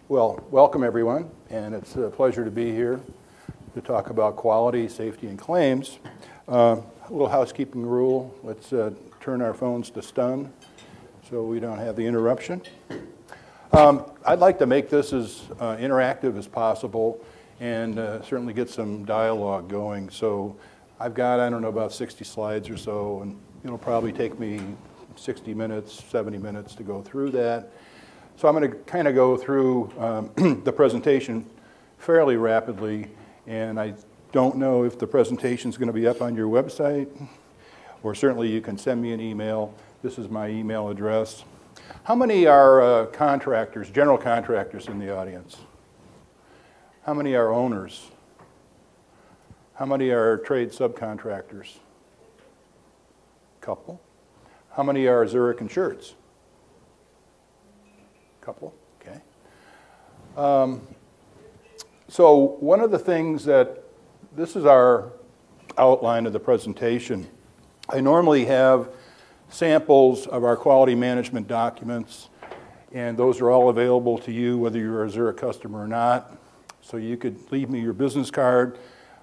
Well, welcome everyone, and it's a pleasure to be here to talk about quality, safety, and claims. A little housekeeping rule, let's turn our phones to stun so we don't have the interruption. I'd like to make this as interactive as possible and certainly get some dialogue going. So I've got, I don't know, about 60 slides or so, and it'll probably take me 60 minutes, 70 minutes to go through that. So I'm going to kind of go through the presentation fairly rapidly, and I don't know if the presentation is going to be up on your website, or certainly you can send me an email. This is my email address. How many are contractors, general contractors in the audience? How many are owners? How many are trade subcontractors? Couple. How many are Zurich insureds? Couple, okay. So one of the things that, this is our outline of the presentation. I normally have samples of our quality management documents, and those are all available to you whether you're a Zurich customer or not. So you could leave me your business card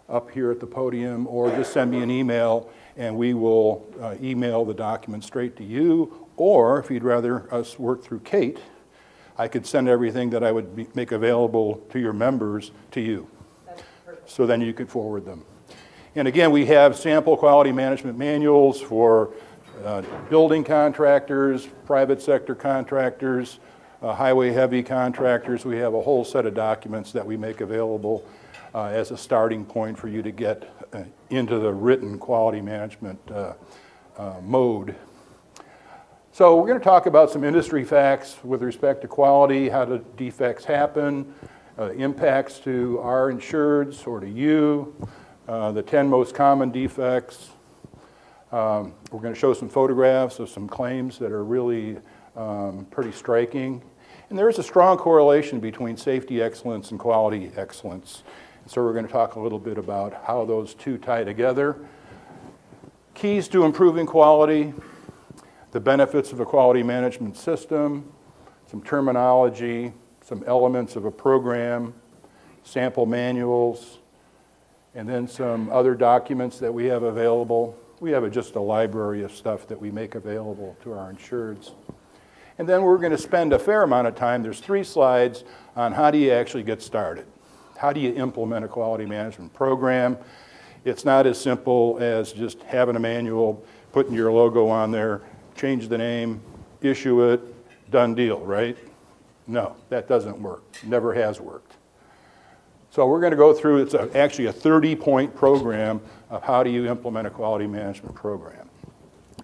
up here at the podium, or just send me an email and we will email the document straight to you, or if you'd rather us work through Kate, I could send everything that I would make available to your members to you. That's perfect. So then you could forward them. And again, we have sample quality management manuals for building contractors, private sector contractors, highway heavy contractors. We have a whole set of documents that we make available as a starting point for you to get into the written quality management mode. So we're going to talk about some industry facts with respect to quality, how do defects happen, impacts to our insureds or to you, the 10 most common defects. We're going to show some photographs of some claims that are really pretty striking. And there is a strong correlation between safety excellence and quality excellence. So we're going to talk a little bit about how those two tie together. Keys to improving quality, the benefits of a quality management system, some terminology, some elements of a program, sample manuals, and then some other documents that we have available. We have just a library of stuff that we make available to our insureds. And then we're going to spend a fair amount of time, there's 3 slides, on how do you actually get started. How do you implement a quality management program? It's not as simple as just having a manual, putting your logo on there, change the name, issue it, done deal, right? No, that doesn't work. Never has worked. So we're going to go through, it's actually a 30-point program of how do you implement a quality management program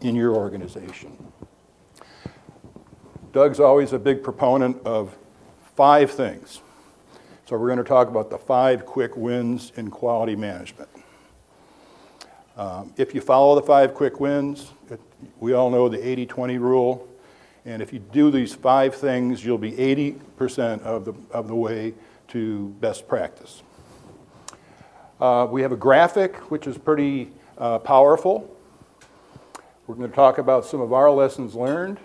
in your organization. Doug's always a big proponent of 5 things. So we're going to talk about the 5 quick wins in quality management. If you follow the 5 quick wins, we all know the 80-20 rule, and if you do these 5 things, you'll be 80% of the way to best practice. We have a graphic, which is pretty powerful. We're going to talk about some of our lessons learned,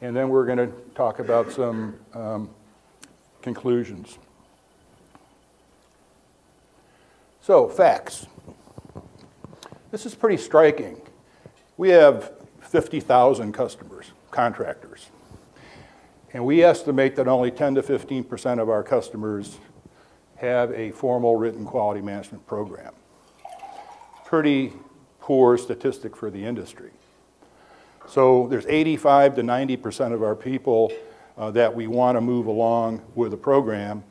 and then we're going to talk about some conclusions. So, facts. This is pretty striking. We have 50,000 customers, contractors, and we estimate that only 10 to 15% of our customers have a formal written quality management program. Pretty poor statistic for the industry. So there's 85 to 90% of our people that we want to move along with a program,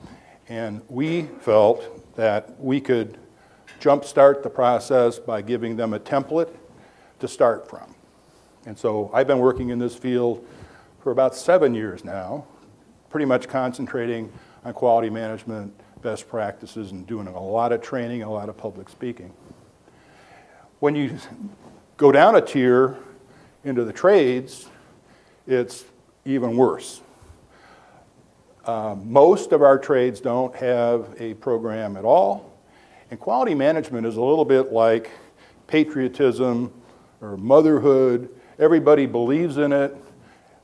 and we felt that we could jumpstart the process by giving them a template to start from. And so I've been working in this field for about 7 years now, pretty much concentrating on quality management, best practices, and doing a lot of training, a lot of public speaking. When you go down a tier into the trades, it's even worse. Most of our trades don't have a program at all. And quality management is a little bit like patriotism or motherhood. Everybody believes in it,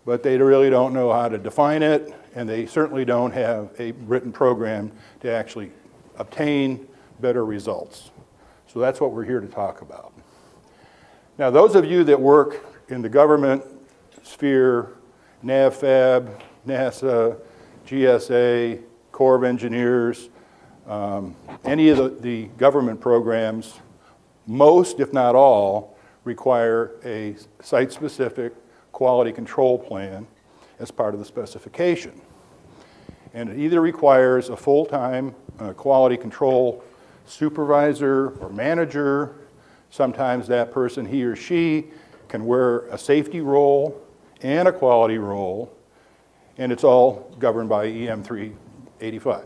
but they really don't know how to define it, and they certainly don't have a written program to actually obtain better results. So that's what we're here to talk about. Now, those of you that work in the government sphere, NAVFAB, NASA, GSA, Corps of Engineers, any of the government programs, most, if not all, require a site-specific quality control plan as part of the specification. And it either requires a full-time quality control supervisor or manager. Sometimes that person, he or she, can wear a safety role and a quality role, and it's all governed by EM 385.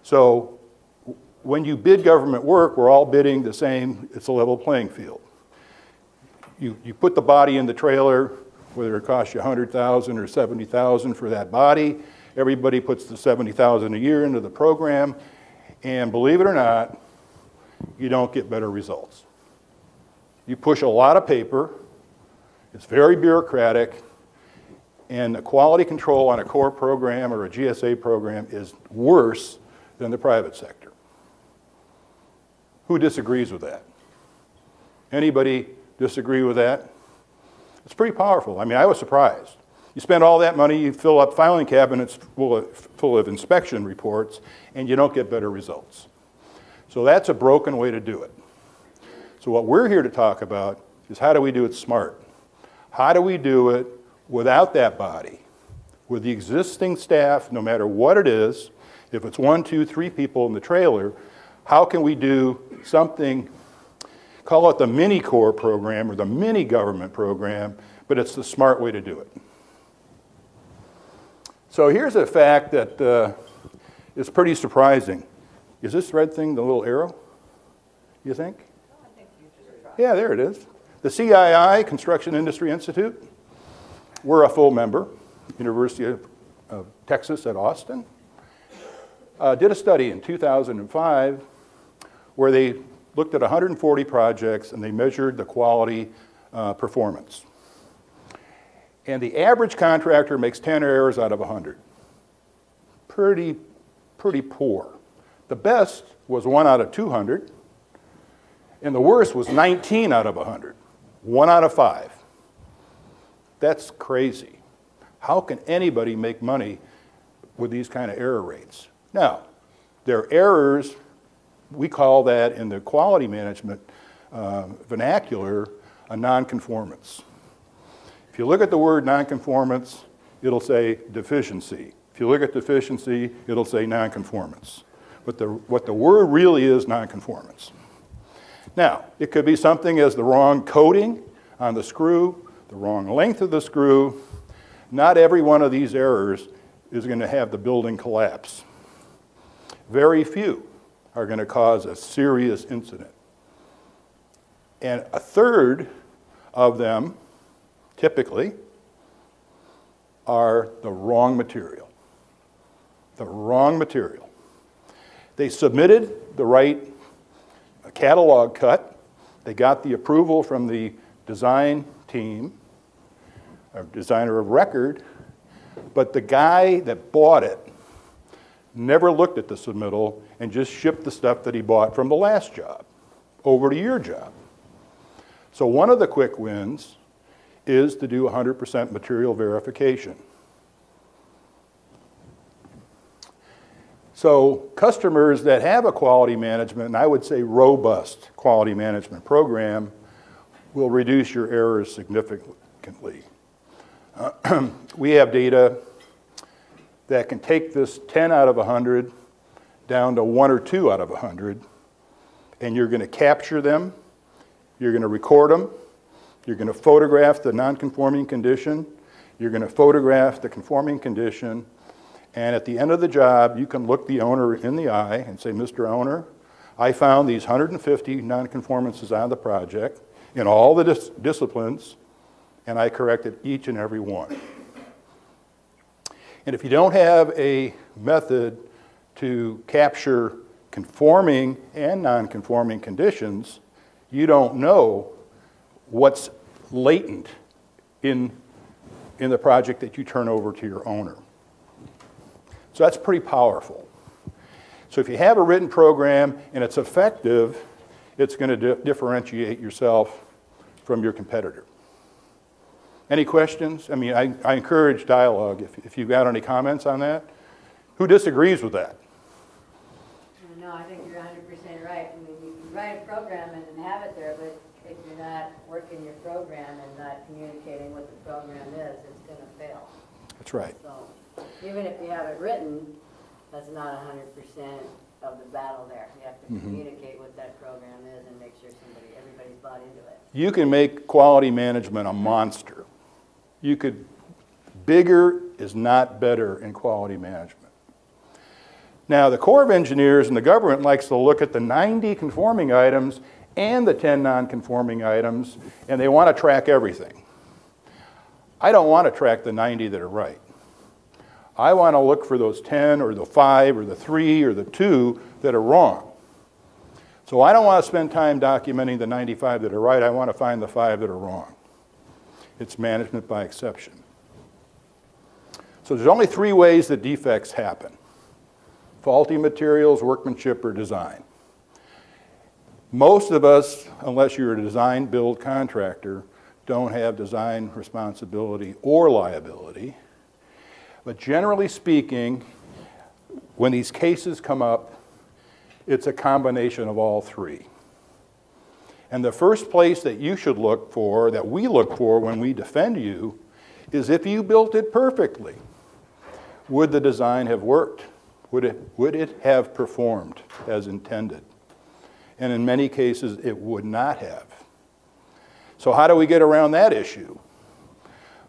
So when you bid government work, we're all bidding the same, it's a level playing field. You put the body in the trailer, whether it costs you $100,000 or $70,000 for that body, everybody puts the $70,000 a year into the program, and believe it or not, you don't get better results. You push a lot of paper, it's very bureaucratic, and the quality control on a core program or a GSA program is worse than the private sector. Who disagrees with that? Anybody disagree with that? It's pretty powerful. I mean, I was surprised. You spend all that money, you fill up filing cabinets full of inspection reports, and you don't get better results. So that's a broken way to do it. So what we're here to talk about is how do we do it smart? How do we do it without that body, with the existing staff, no matter what it is? If it's 1, 2, 3 people in the trailer, how can we do something, call it the mini core program or the mini government program, but it's the smart way to do it. So here's a fact that is pretty surprising. Is this red thing the little arrow, you think? I think you just tried. Yeah, there it is. The CII, Construction Industry Institute, we're a full member, University of Texas at Austin, did a study in 2005 where they looked at 140 projects and they measured the quality performance. And the average contractor makes 10 errors out of 100. Pretty poor. The best was 1 out of 200, and the worst was 19 out of 100, 1 out of 5. That's crazy. How can anybody make money with these kind of error rates? Now, they're errors, we call that in the quality management vernacular a non-conformance. If you look at the word non-conformance, it'll say deficiency. If you look at deficiency, it'll say non-conformance. But what the word really is non-conformance. Now, it could be something as the wrong coating on the screw, the wrong length of the screw. Not every one of these errors is going to have the building collapse. Very few are going to cause a serious incident. And a third of them, typically, are the wrong material. The wrong material. They submitted the right catalog cut. They got the approval from the design team, or designer of record, but the guy that bought it never looked at the submittal and just shipped the stuff that he bought from the last job over to your job. So one of the quick wins is to do 100% material verification. So customers that have a quality management, and I would say robust quality management program, will reduce your errors significantly. We have data that can take this 10 out of 100 down to 1 or 2 out of 100, and you're going to capture them, you're going to record them, you're going to photograph the non-conforming condition, you're going to photograph the conforming condition, and at the end of the job, you can look the owner in the eye and say, Mr. Owner, I found these 150 non-conformances on the project in all the disciplines, and I corrected each and every one. And if you don't have a method to capture conforming and non-conforming conditions, you don't know what's latent in in the project that you turn over to your owner. So that's pretty powerful. So if you have a written program and it's effective, it's going to differentiate yourself from your competitor. Any questions? I mean, I encourage dialogue if you've got any comments on that. Who disagrees with that? No, I think you're 100% right. I mean, you can write a program and have it there, but if you're not working your program and not communicating what the program is, it's going to fail. That's right. So even if you have it written, that's not 100% of the battle there. You have to communicate what that program is and make sure everybody's bought into it. You can make quality management a monster. Bigger is not better in quality management. Now, the Corps of Engineers and the government likes to look at the 90 conforming items and the 10 non-conforming items, and they want to track everything. I don't want to track the 90 that are right. I want to look for those 10 or the 5 or the 3 or the 2 that are wrong. So I don't want to spend time documenting the 95 that are right. I want to find the 5 that are wrong. It's management by exception. So there's only 3 ways that defects happen: faulty materials, workmanship, or design. Most of us, unless you're a design-build contractor, don't have design responsibility or liability. But generally speaking, when these cases come up, it's a combination of all 3. And the first place that you should look for, that we look for when we defend you, is if you built it perfectly. Would the design have worked? Would it have performed as intended? And in many cases, it would not have. So how do we get around that issue?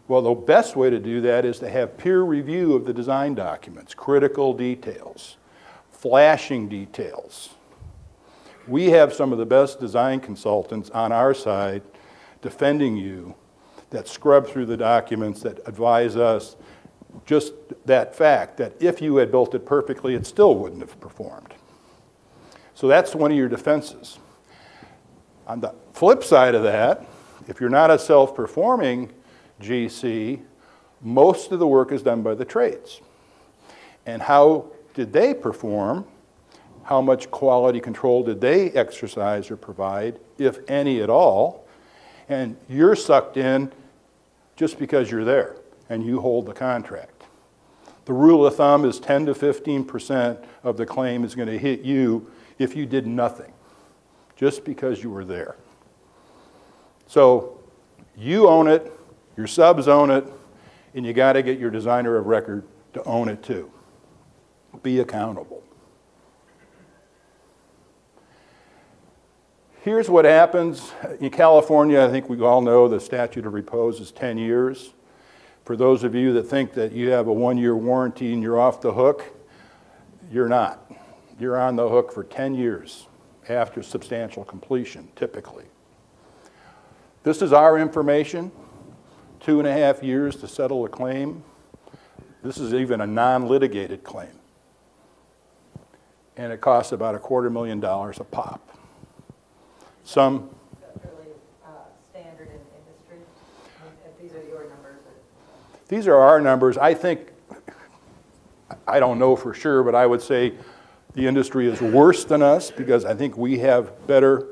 Well, the best way to do that is to have peer review of the design documents, critical details, flashing details. We have some of the best design consultants on our side defending you that scrub through the documents, that advise us just that fact, that if you had built it perfectly, it still wouldn't have performed. So that's one of your defenses. On the flip side of that, if you're not a self-performing GC, most of the work is done by the trades. And how did they perform? How much quality control did they exercise or provide, if any at all? And you're sucked in just because you're there and you hold the contract. The rule of thumb is 10 to 15% of the claim is going to hit you if you did nothing, just because you were there. So you own it, your subs own it, and you got to get your designer of record to own it too. Be accountable. Here's what happens. In California, I think we all know the statute of repose is 10 years. For those of you that think that you have a 1-year warranty and you're off the hook, you're not. You're on the hook for 10 years after substantial completion, typically. This is our information, 2.5 years to settle a claim. This is even a non-litigated claim. And it costs about $250,000 a pop. Some fairly standard in industry. These are your numbers. These are our numbers. I think, I don't know for sure, but I would say the industry is worse than us because I think we have better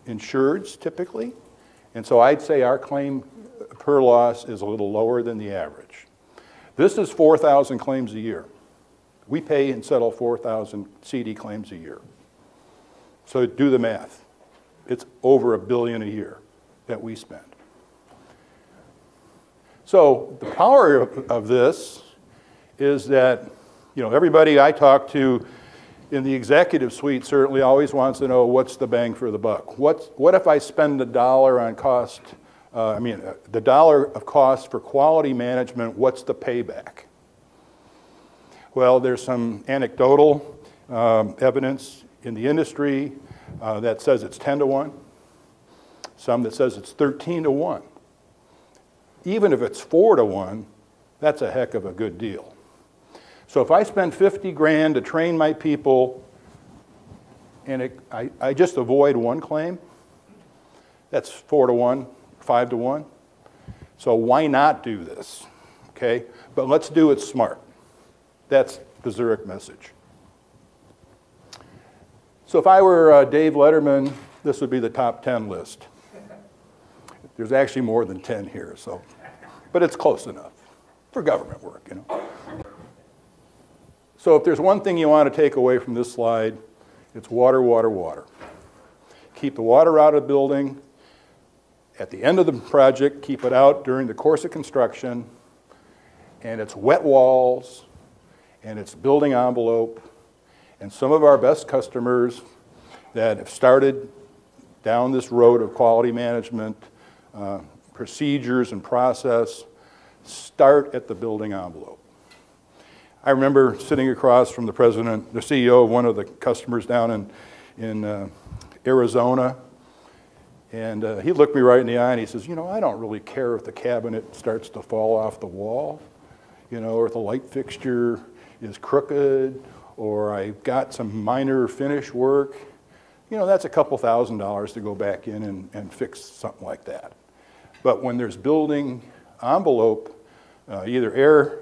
insureds typically. And so I'd say our claim per loss is a little lower than the average. This is 4,000 claims a year. We pay and settle 4,000 CD claims a year. So do the math. It's over $1 billion a year that we spend. So the power of this is that, you know, everybody I talk to in the executive suite certainly always wants to know what's the bang for the buck. What if I spend $1 on cost, the dollar of cost for quality management, what's the payback? Well, there's some anecdotal evidence in the industry that says it's 10 to 1, some that says it's 13 to 1. Even if it's 4 to 1, that's a heck of a good deal. So if I spend 50 grand to train my people and I just avoid one claim, that's 4 to 1, 5 to 1. So why not do this? okay? But let's do it smart. That's the Zurich message. So if I were Dave Letterman, this would be the top 10 list. There's actually more than 10 here, so, but it's close enough for government work, you know. So if there's one thing you want to take away from this slide, it's water, water, water. Keep the water out of the building. At the end of the project, keep it out during the course of construction. And it's wet walls, and it's building envelope. And some of our best customers that have started down this road of quality management, procedures and process, start at the building envelope. I remember sitting across from the president, the CEO of one of the customers down in Arizona, and he looked me right in the eye and he says, you know, I don't really care if the cabinet starts to fall off the wall, you know, or if the light fixture is crooked, or I've got some minor finish work. You know, that's a couple $1,000s to go back in and fix something like that. But when there's building envelope, either air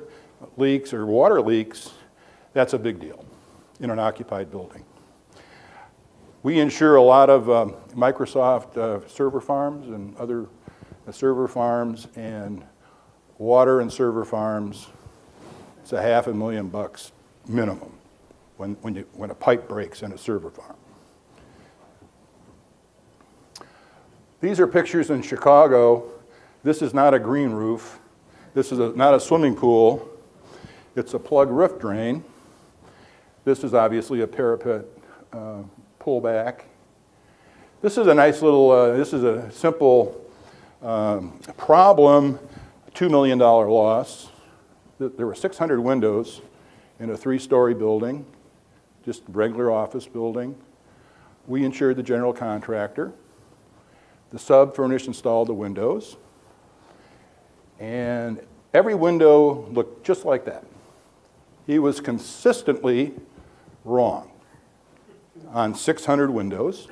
leaks or water leaks, that's a big deal in an occupied building. We insure a lot of Microsoft server farms and other server farms, and water and server farms, it's $500,000 minimum when a pipe breaks in a server farm. These are pictures in Chicago. This is not a green roof. This is not a swimming pool. It's a plug roof drain. This is obviously a parapet pullback. This is a nice little, this is a simple problem, $2 million loss. There were 600 windows in a 3-story building, just a regular office building. We insured the general contractor. The sub furnished installed the windows. And every window looked just like that. He was consistently wrong on 600 windows.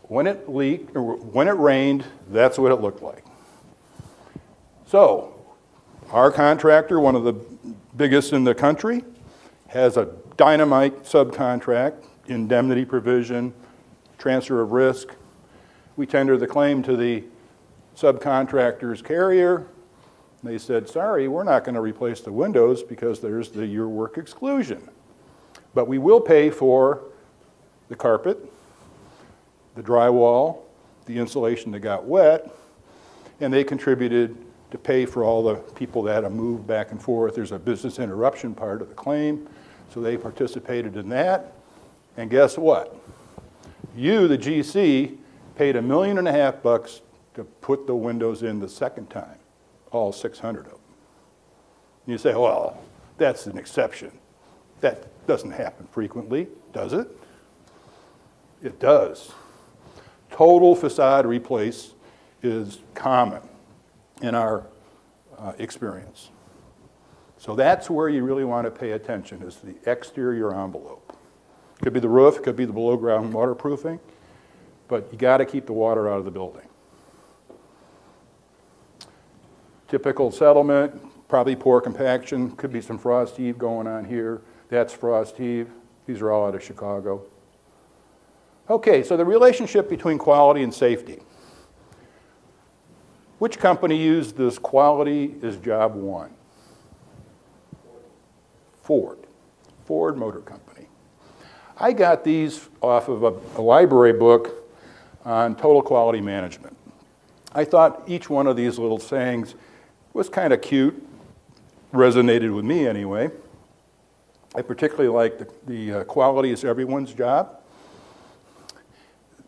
When it leaked, or when it rained, that's what it looked like. So, our contractor, one of the biggest in the country, has a dynamite subcontract, indemnity provision, transfer of risk. We tender the claim to the subcontractor's carrier. They said, sorry, we're not going to replace the windows because there's the your work exclusion. But we will pay for the carpet, the drywall, the insulation that got wet, and they contributed to pay for all the people that had to move back and forth. There's a business interruption part of the claim, so they participated in that. And guess what? You, the GC, paid $1.5 million to put the windows in the second time, all 600 of them. You say, well, that's an exception. That doesn't happen frequently, does it? It does. Total facade replace is common in our experience. So that's where you really want to pay attention, is the exterior envelope. Could be the roof, could be the below ground waterproofing, but you got to keep the water out of the building. Typical settlement, probably poor compaction, could be some frost heave going on here. That's frost heave. These are all out of Chicago. Okay, so the relationship between quality and safety. Which company used this quality is job one? Ford. Ford Motor Company. I got these off of a library book on total quality management. I thought each one of these little sayings was kind of cute, resonated with me anyway. I particularly like the quality is everyone's job.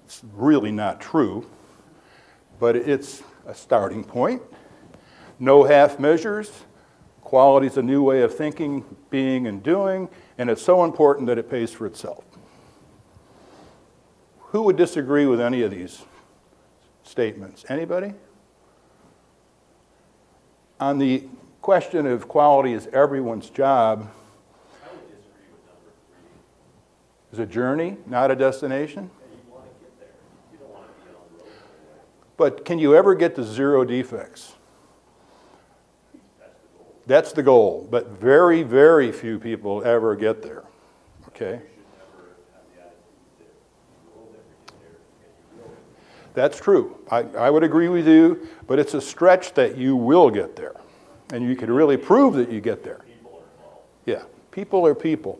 It's really not true, but it's a starting point. No half measures. Quality is a new way of thinking, being, and doing, and it's so important that it pays for itself. Who would disagree with any of these statements? Anybody? On the question of quality is everyone's job, I would disagree with number 3. is a journey, not a destination. You want to get there. You don't want to be on the road. But can you ever get to 0 defects? That's the goal, but very, very few people ever get there, okay? That's true. I would agree with you, but it's a stretch that you will get there. And you can really prove that you get there. Yeah, people are people.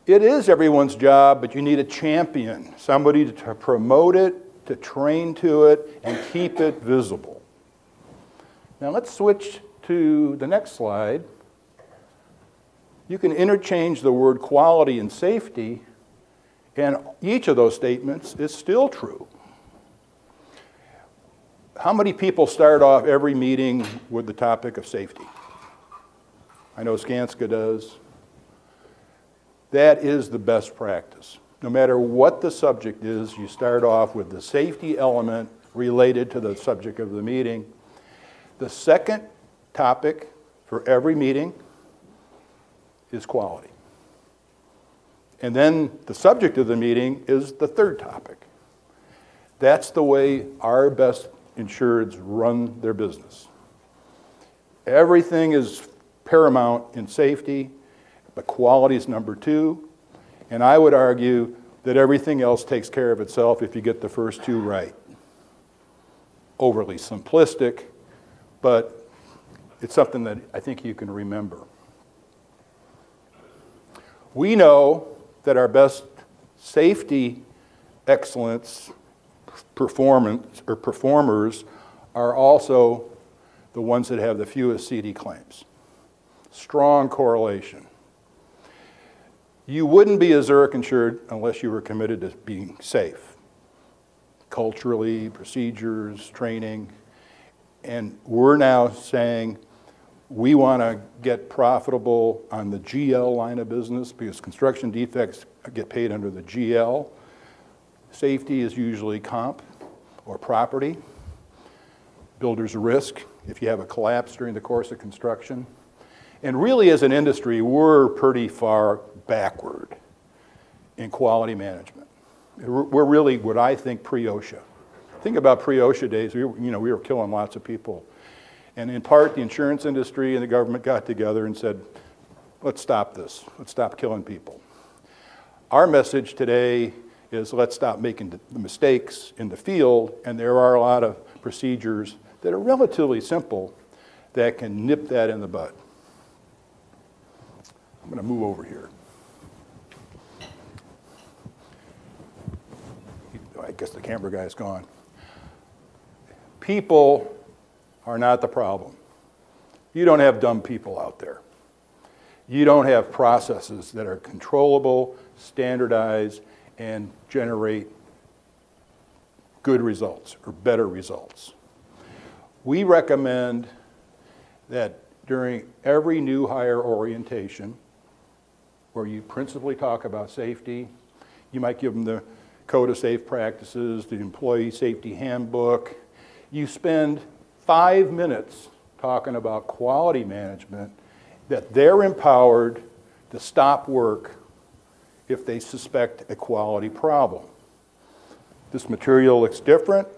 It is everyone's job, but you need a champion, somebody to promote it, to train to it, and keep it visible. Now let's switch to the next slide. You can interchange the word quality and safety, and each of those statements is still true. How many people start off every meeting with the topic of safety? I know Skanska does. That is the best practice. No matter what the subject is, you start off with the safety element related to the subject of the meeting. The second topic for every meeting is quality. And then the subject of the meeting is the third topic. That's the way our best insureds run their business. Everything is paramount in safety, but quality is number two. And I would argue that everything else takes care of itself if you get the first two right. Overly simplistic, but it's something that I think you can remember. We know that our best safety excellence performers are also the ones that have the fewest CD claims. Strong correlation. You wouldn't be a Zurich insured unless you were committed to being safe. Culturally, procedures, training, and we're now saying we want to get profitable on the GL line of business because construction defects get paid under the GL. Safety is usually comp or property. Builder's risk if you have a collapse during the course of construction. And really as an industry, we're pretty far backward in quality management. We're really what I think pre-OSHA. Think about pre-OSHA days, we were killing lots of people. And in part, the insurance industry and the government got together and said, let's stop this. Let's stop killing people. Our message today is let's stop making the mistakes in the field, and there are a lot of procedures that are relatively simple that can nip that in the bud. I'm going to move over here. I guess the camera guy's gone. People are not the problem. You don't have dumb people out there. You don't have processes that are controllable, standardized, and generate good results or better results. We recommend that during every new hire orientation, where you principally talk about safety, you might give them the Code of Safe Practices, the Employee Safety Handbook. You spend 5 minutes talking about quality management, that they're empowered to stop work if they suspect a quality problem. This material looks different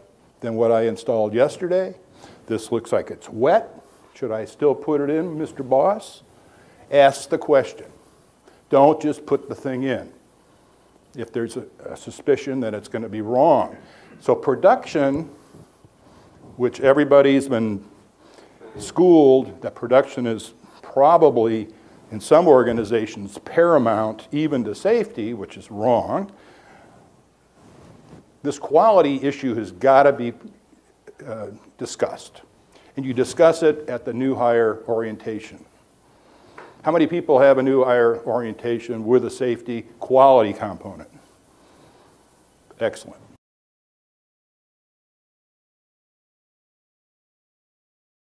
than what I installed yesterday. This looks like it's wet. Should I still put it in, Mr. Boss? Ask the question. Don't just put the thing in if there's a suspicion that it's going to be wrong. So production, which everybody's been schooled that production is probably, in some organizations, paramount even to safety, which is wrong. This quality issue has got to be discussed. And you discuss it at the new hire orientation. How many people have a new hire orientation with a safety quality component? Excellent.